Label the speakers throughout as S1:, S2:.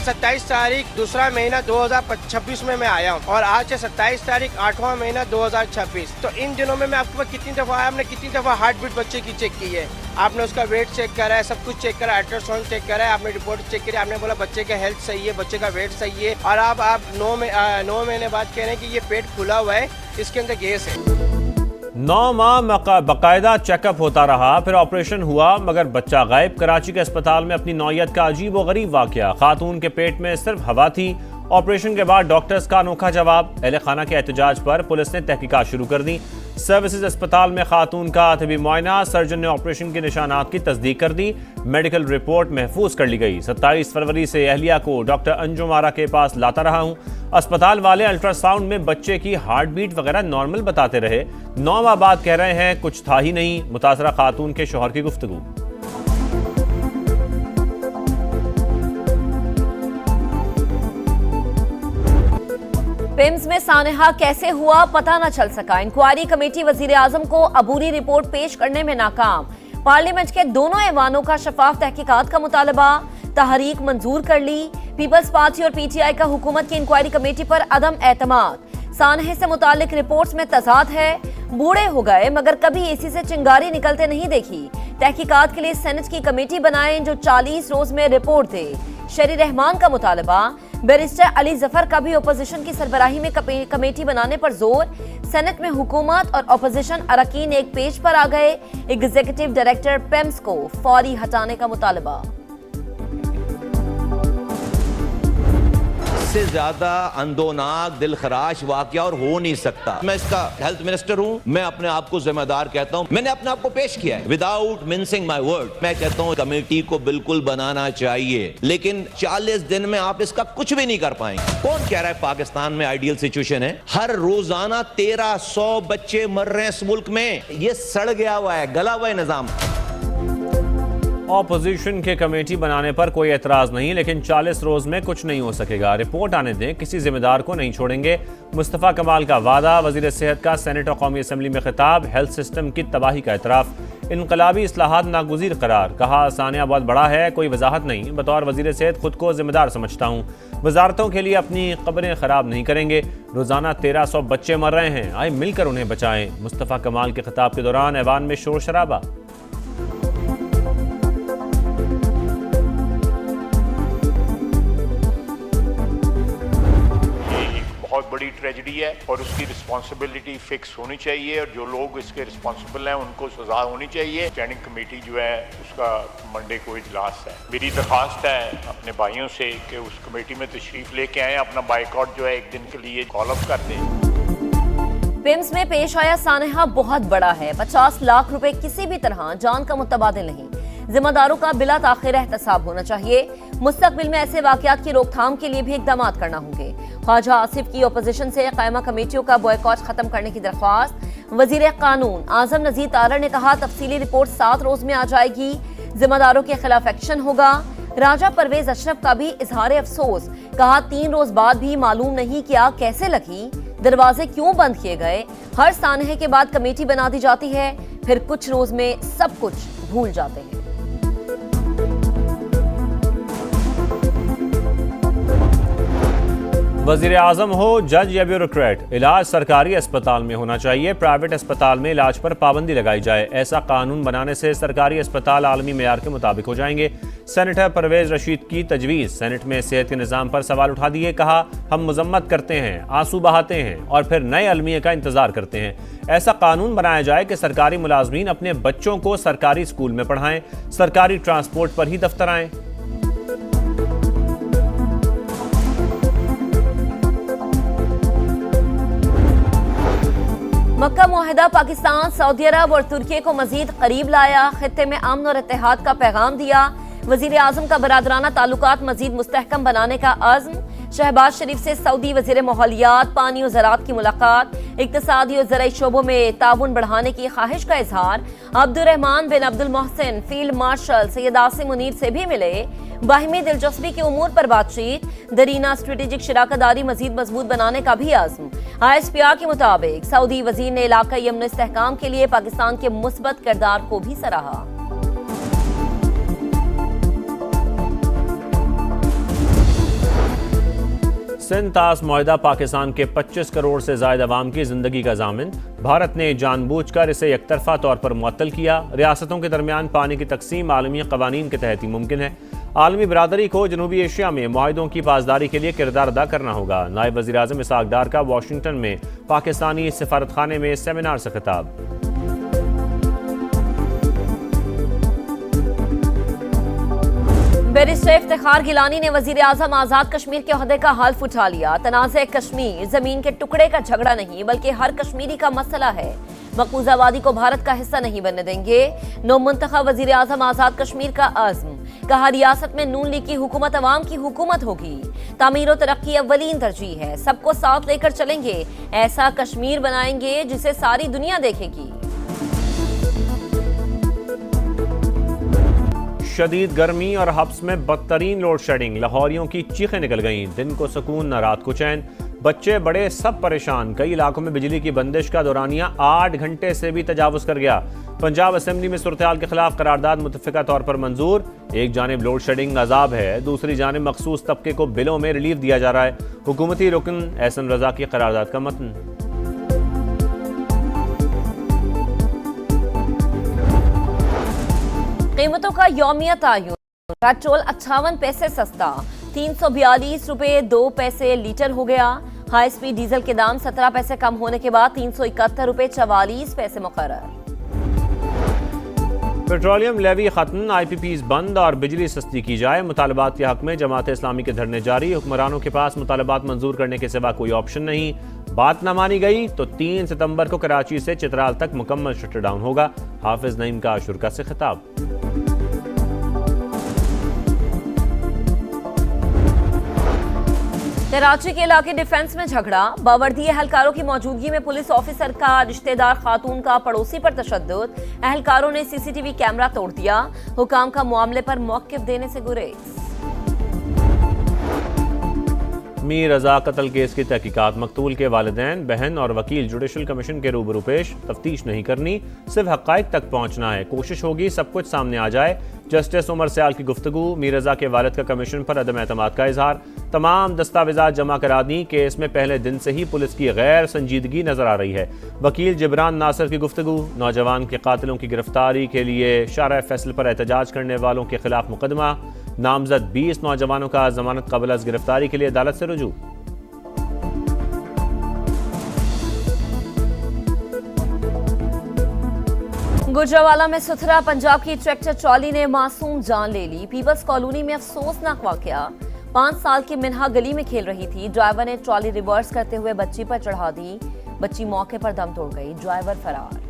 S1: 27 तारीख दूसरा महीना 2026 में मैं आया हूँ और आज है 27 तारीख 8वां महीना 2026। तो इन दिनों में मैं आपके पास कितनी दफ़ा आया, हमने कितनी दफ़ा हार्ट बीट बच्चे की चेक की है, आपने उसका वेट चेक करा है, सब कुछ चेक करा है, अल्ट्रासाउंड चेक करा है, आपने रिपोर्ट चेक करी, आपने बोला बच्चे का हेल्थ सही है, बच्चे का वेट सही है, और आप 9 महीने बाद कह रहे हैं कि ये पेट खुला हुआ है, इसके अंदर गैस है।
S2: 9 माह बाकायदा चेकअप होता रहा, फिर ऑपरेशन हुआ मगर बच्चा गायब। कराची के अस्पताल में अपनी नौयत का अजीब व गरीब वाकया। खातून के पेट में सिर्फ हवा थी। ऑपरेशन के बाद डॉक्टर्स का अनोखा जवाब। अहले खाना के एहतजाज पर पुलिस ने तहकीकात शुरू कर दी। सर्विसेज अस्पताल में खातून का तबी मुआयना, सर्जन ने ऑपरेशन के निशानात की तस्दीक कर दी। मेडिकल रिपोर्ट महफूज कर ली गई। 27 फरवरी से अहलिया को डॉक्टर अंजुम आरा के पास लाता रहा हूँ। अस्पताल वाले अल्ट्रासाउंड में बच्चे की हार्ट बीट वगैरह नॉर्मल बताते रहे। 9 माह बाद कह रहे हैं कुछ था ही नहीं। मुतासरा खातून के शौहर की गुफ्तगू।
S3: पिम्स में सानेहा कैसे हुआ पता न चल सका। इंक्वायरी कमेटी वजीर आजम को अबूरी रिपोर्ट पेश करने में नाकाम। पार्लियामेंट के दोनों ऐवानों का शफाफ तहकीकात का मुतालबा। तहरीक मंजूर कर ली। पीपल्स पार्टी और पीटीआई का हुकूमत की इंक्वायरी कमेटी पर अदम एतमाद। सानहे से मुतालिक रिपोर्ट्स में तजाद है। बूढ़े हो गए मगर कभी एसी से चिंगारी निकलते नहीं देखी। तहकीकात के लिए सेनेट की कमेटी बनाए जो 40 रोज में रिपोर्ट दे। शरी रहमान का मुतालबा। बैरिस्टर अली जफर का भी अपोजिशन की सरबराही में कमेटी बनाने पर जोर। सेनेट में हुकूमत और अपोजिशन अरकान एक पेज पर आ गए। एग्जीक्यूटिव डायरेक्टर पेम्स को फौरी हटाने का मुतालबा।
S4: इससे ज्यादा अंदोनाक दिल खराश वाकया और हो नहीं सकता। मैं इसका हेल्थ मिनिस्टर हूं, मैं अपने आप को जिम्मेदार कहता हूं। मैंने अपने आप को पेश किया है विदाउट मिंसिंग माय वर्ड। मैं कहता हूं कमेटी को बिल्कुल बनाना चाहिए, लेकिन 40 दिन में आप इसका कुछ भी नहीं कर पाएंगे। कौन कह रहा है पाकिस्तान में आइडियल सिचुएशन है? हर रोजाना 1300 बच्चे मर रहे हैं इस मुल्क में। ये सड़ गया हुआ है, गला हुआ है निजाम।
S2: ऑपोजिशन के कमेटी बनाने पर कोई एतराज नहीं, लेकिन 40 रोज में कुछ नहीं हो सकेगा। रिपोर्ट आने दें, किसी जिम्मेदार को नहीं छोड़ेंगे। मुस्तफ़ा कमाल का वादा। वजीर सेहत का सेनेट और कौमी असम्बली में खिताब। हेल्थ सिस्टम की तबाही का एतराफ। इनकलाबी इस्लाहात नागुज़ीर करार। कहा सानिया बहुत बड़ा है, कोई वजाहत नहीं। बतौर वजीर सेहत खुद को जिम्मेदार समझता हूँ। वजारतों के लिए अपनी खबरें खराब नहीं करेंगे। रोजाना 1300 बच्चे मर रहे हैं, आए मिलकर उन्हें बचाएं। मुस्तफ़ा कमाल के खिताब के दौरान ऐवान में शोर शराबा।
S5: बहुत बड़ी ट्रेजेडी है और उसकी रिस्पॉन्सिबिलिटी फिक्स होनी चाहिए और जो लोग इसके रिस्पॉन्सिबल हैं उनको सजा होनी चाहिए। स्टैंडिंग कमेटी जो है उसका मंडे को इजलास है। मेरी दरख्वास्त है अपने भाइयों से कि उस कमेटी में तशरीफ लेके आए, अपना बाइकआउट जो है एक दिन के लिए कॉल अप कर दें।
S3: पिम्स में पेश आया सानेहा बहुत बड़ा है। 50 लाख रुपए किसी भी तरह जान का मुतबादिल नहीं। जिम्मेदारों का बिला ताखिर एहतसाब होना चाहिए। मुस्तकबिल में ऐसे वाकयात की रोकथाम के लिए भी इकदाम करना होंगे। ख्वाजा आसिफ की अपोजिशन से कायमा कमेटियों का बॉयकॉट खत्म करने की दरख्वास्त। वजीर कानून आजम नजीर तारड़ ने कहा तफसीली रिपोर्ट 7 रोज में आ जाएगी। जिम्मेदारों के खिलाफ एक्शन होगा। राजा परवेज अशरफ का भी इजहार अफसोस। कहा 3 रोज बाद भी मालूम नहीं कि आग कैसे लगी, दरवाजे क्यों बंद किए गए। हर सानहे के बाद कमेटी बना दी जाती है, फिर कुछ रोज में सब कुछ भूल जाते हैं।
S2: वजीर आजम हो जज या ब्यूरोक्रेट, इलाज सरकारी अस्पताल में होना चाहिए। प्राइवेट अस्पताल में इलाज पर पाबंदी लगाई जाए। ऐसा कानून बनाने से सरकारी अस्पताल आलमी मेयार के मुताबिक हो जाएंगे। सेनेटर परवेज रशीद की तजवीज़। सेनेट में सेहत के निज़ाम पर सवाल उठा दिए। कहा हम मजम्मत करते हैं, आंसू बहाते हैं और फिर नए अलमिया का इंतजार करते हैं। ऐसा कानून बनाया जाए कि सरकारी मुलाजमीन अपने बच्चों को सरकारी स्कूल में पढ़ाएं, सरकारी ट्रांसपोर्ट पर ही दफ्तर आएं।
S3: मक्का मुआहिदा पाकिस्तान, सऊदी अरब और तुर्की को मजीद करीब लाया। खित्ते में अमन और इत्तेहाद का पैगाम दिया। वजीर आजम का बरादराना ताल्लुकात मजीद मुस्तहकम बनाने का अज़्म। शहबाज शरीफ से सऊदी वजीर माहौलियात, पानी और ज़राअत की मुलाकात। इक्तसादी और ज़राई शोबों में ताउन बढ़ाने की ख्वाहिश का इजहार। अब्दुर्रहमान बिन अब्दुल मोहसिन फील्ड मार्शल सैयद आसिम मुनीर से भी मिले। बाहिमी दिलचस्पी के उमूर पर बातचीत। दरीना स्ट्रेटेजिक शराकतदारी मजीद मजबूत बनाने का भी आज़म। ISPR के मुताबिक सऊदी वजीर ने इलाकाई अमन इस्तेहकाम के लिए पाकिस्तान के मुस्बत किरदार को भी सराहा।
S2: सिंध तास मुआहदा पाकिस्तान के 25 करोड़ से ज्यादा अवाम की जिंदगी का जामिन। भारत ने जानबूझकर इसे एकतरफा तौर पर मुअत्तल किया। रियासतों के दरमियान पानी की तकसीम आलमी कवानीन के तहत ही मुमकिन है। आलमी बरादरी को जनूबी एशिया में मुआहदों की पासदारी के लिए किरदार अदा करना होगा। नायब वज़ीर आज़म इसहाक डार का वाशिंगटन में पाकिस्तानी सफारतखाने में सेमिनार से खिताब।
S3: बैरिस्टर इफ्तिखार गिलानी ने वजीर आजम आजाद कश्मीर के ओहदे का हल्फ उठा लिया। तनाज़े कश्मीर जमीन के टुकड़े का झगड़ा नहीं बल्कि हर कश्मीरी का मसला है। मकबूजा वादी को भारत का हिस्सा नहीं बनने देंगे। नौ मुंतखब वजीर आजम आजाद कश्मीर का आज़म। कहा रियासत में नून लीग की हुकूमत अवाम की हुकूमत होगी। तामीर और तरक्की अव्वलीन तरजीह है। सबको साथ लेकर चलेंगे। ऐसा कश्मीर बनाएंगे जिसे सारी दुनिया देखेगी।
S2: शदीद गर्मी और हब्स में बदतरीन लोड शेडिंग। लाहौरियों की चीखें निकल गईं। दिन को सुकून न रात को चैन। बच्चे बड़े सब परेशान। कई इलाकों में बिजली की बंदिश का दौरानिया 8 घंटे से भी तजावुज कर गया। पंजाब असेंबली में सूरत-ए-हाल के खिलाफ करारदाद मुतफ़िका तौर पर मंजूर। एक जानिब लोड शेडिंग अजाब है, दूसरी जानिब मखसूस तबके को बिलों में रिलीफ दिया जा रहा है। हुकूमती रुकन एहसन रजा की करारदाद का मतन।
S3: कीमतों का यौमिया तायुन। पेट्रोल 58 पैसे सस्ता, 342 रुपए 2 पैसे लीटर हो गया। हाई स्पीड डीजल के दाम 17 पैसे कम होने के बाद 371 रुपए 44 पैसे मुकर्रर।
S2: पेट्रोलियम लेवी खत्म, IPPs बंद और बिजली सस्ती की जाए। मुतालबात के हक में जमात इस्लामी के धरने जारी। हुक्मरानों के पास मुतालबात मंजूर करने के सिवा कोई ऑप्शन नहीं। बात न मानी गई तो 3 सितंबर को कराची से चित्राल तक मुकम्मल शटडाउन होगा। हाफिज नईम का शुरका से खिताब।
S3: कराची के इलाके डिफेंस में झगड़ा। बावर्दी एहलकारों की मौजूदगी में पुलिस ऑफिसर का रिश्तेदार खातून का पड़ोसी पर तशद्दुद। एहलकारों ने CCTV कैमरा तोड़ दिया। हुकाम का मामले पर मौक़िफ़ देने से गुरेज।
S2: मीर रजा कत्ल केस की तहकीकात। मकतूल के वालिदैन, बहन और वकील जुडिशल कमीशन के रूबरू पेश। तफ्तीश नहीं करनी, सिर्फ हक़ाइक़ तक पहुँचना है। कोशिश होगी सब कुछ सामने आ जाए। जस्टिस उमर सयाल की गुफ्तगू। मीर रजा के वालिद का कमीशन पर अदम एतमाद का इजहार। तमाम दस्तावेजात जमा करा दी। केस में पहले दिन से ही पुलिस की गैर संजीदगी नजर आ रही है। वकील जिब्रान नासिर की गुफ्तगू। नौजवान के कातिलों की गिरफ्तारी के लिए शारा फैसल पर एहतजाज करने वालों के खिलाफ मुकदमा। नामजद 20 नौजवानों का जमानत कबल अज गिरफ्तारी के लिए अदालत से रुजू।
S3: गुजरावाला में सुथरा पंजाब की ट्रैक्टर ट्रॉली ने मासूम जान ले ली। पीपल्स कॉलोनी में अफसोसनाक वाकया। 5 साल की मिन्हा गली में खेल रही थी। ड्राइवर ने ट्रॉली रिवर्स करते हुए बच्ची पर चढ़ा दी। बच्ची मौके पर दम तोड़ गई। ड्राइवर फरार।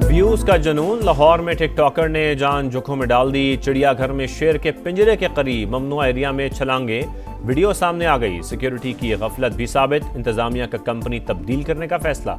S2: व्यूज का जुनून। लाहौर में टिकटॉकर ने जान जोखों में डाल दी। चिड़ियाघर में शेर के पिंजरे के करीब ममनुआ एरिया में छलांगे। वीडियो सामने आ गई। सिक्योरिटी की गफलत भी साबित। इंतजामिया का कंपनी तब्दील करने का फैसला।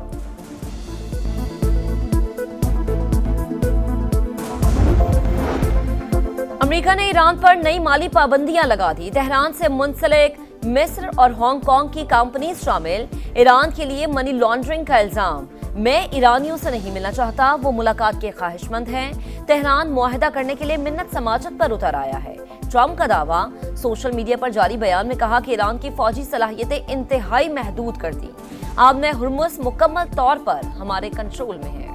S3: अमेरिका ने ईरान पर नई माली पाबंदियां लगा दी। तेहरान से मुंसलिक मिस्र और हांगकांग की कंपनी शामिल। ईरान के लिए मनी लॉन्ड्रिंग का इल्जाम। मैं ईरानियों से नहीं मिलना चाहता, वो मुलाकात के ख्वाहिशमंद हैं। तेहरान मुआहदा करने के लिए मिन्नत समाजत पर उतर आया है। ट्रंप का दावा। सोशल मीडिया पर जारी बयान में कहा कि ईरान की फौजी सलाहियतें इंतहाई महदूद कर दी। आबने हुर्मुज़ मुकम्मल तौर पर हमारे कंट्रोल में है।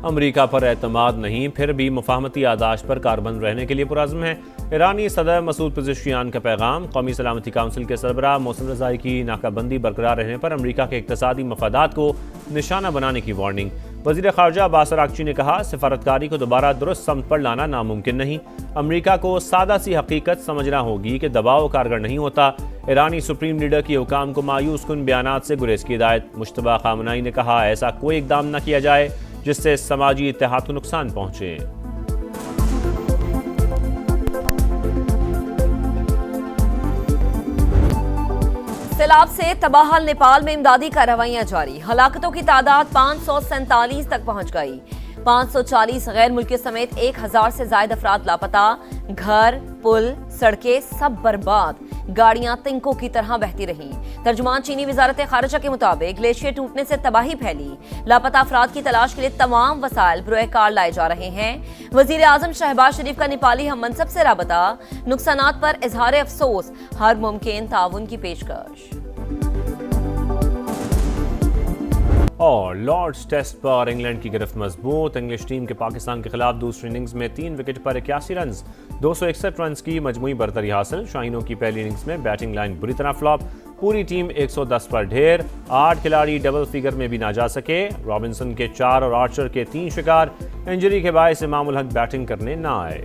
S2: अमरीका पर एतमाद नहीं, फिर भी मुफाहमती आदाश पर कारबंद रहने के लिए पुरज़्म है। ईरानी सदर मसूद पेज़ेश्कियान का पैगाम। कौमी सलामती काउंसिल के सरबराह मौसम रज़ाई की नाकाबंदी बरकरार रहने पर अमरीका के इक़्तिसादी मफादात को निशाना बनाने की वार्निंग। वज़ीर ख़ारजा अब्बास अराग़ची ने कहा, सिफारतकारी को दोबारा दुरुस्त समत पर लाना नामुमकिन नहीं। अमरीका को सादा सी हकीकत समझना होगी कि दबाव कारगर नहीं होता। ईरानी सुप्रीम लीडर की हुकाम को मायूस कुन बयानात से गुरेज की हिदायत। मुश्तबा खामनाई ने कहा, ऐसा कोई इक़दाम न किया जाए जिससे समाजी इत्तेहाद को नुकसान पहुंचे।
S3: सैलाब से तबाहल नेपाल में इमदादी कार्रवाइयां जारी। हलाकतों की तादाद 547 तक पहुंच गई। 540 गैर मुल्की समेत 1000 से ज्यादा अफराद लापता। घर, पुल, सड़कें सब बर्बाद। गाड़ियां तिनकों की तरह बहती रहीं। तर्जुमान चीनी वजारत खारिजा के मुताबिक ग्लेशियर टूटने से तबाही फैली। लापता अफराद की तलाश के लिए तमाम वसाइल बरोए कार लाए जा रहे हैं। वजीर आजम शहबाज शरीफ का नेपाली हम मनसब से राबता। नुकसानात पर इजहार अफसोस, हर मुमकिन ताउन की पेशकश।
S2: और लॉर्ड्स टेस्ट पर इंग्लैंड की गिरफ्त मजबूत। इंग्लिश टीम के पाकिस्तान के खिलाफ दूसरी इनिंग्स में 3 विकेट पर 81 रन 261 रन की मजमूई बरतरी हासिल। शाहीनों की पहली इनिंग्स में बैटिंग लाइन बुरी तरह फ्लॉप। पूरी टीम 110 पर ढेर। 8 खिलाड़ी डबल फिगर में भी ना जा सके। रॉबिन्सन के 4 और आर्चर के 3 शिकार। इंजरी के बायस इमामुल हक बैटिंग करने ना आए।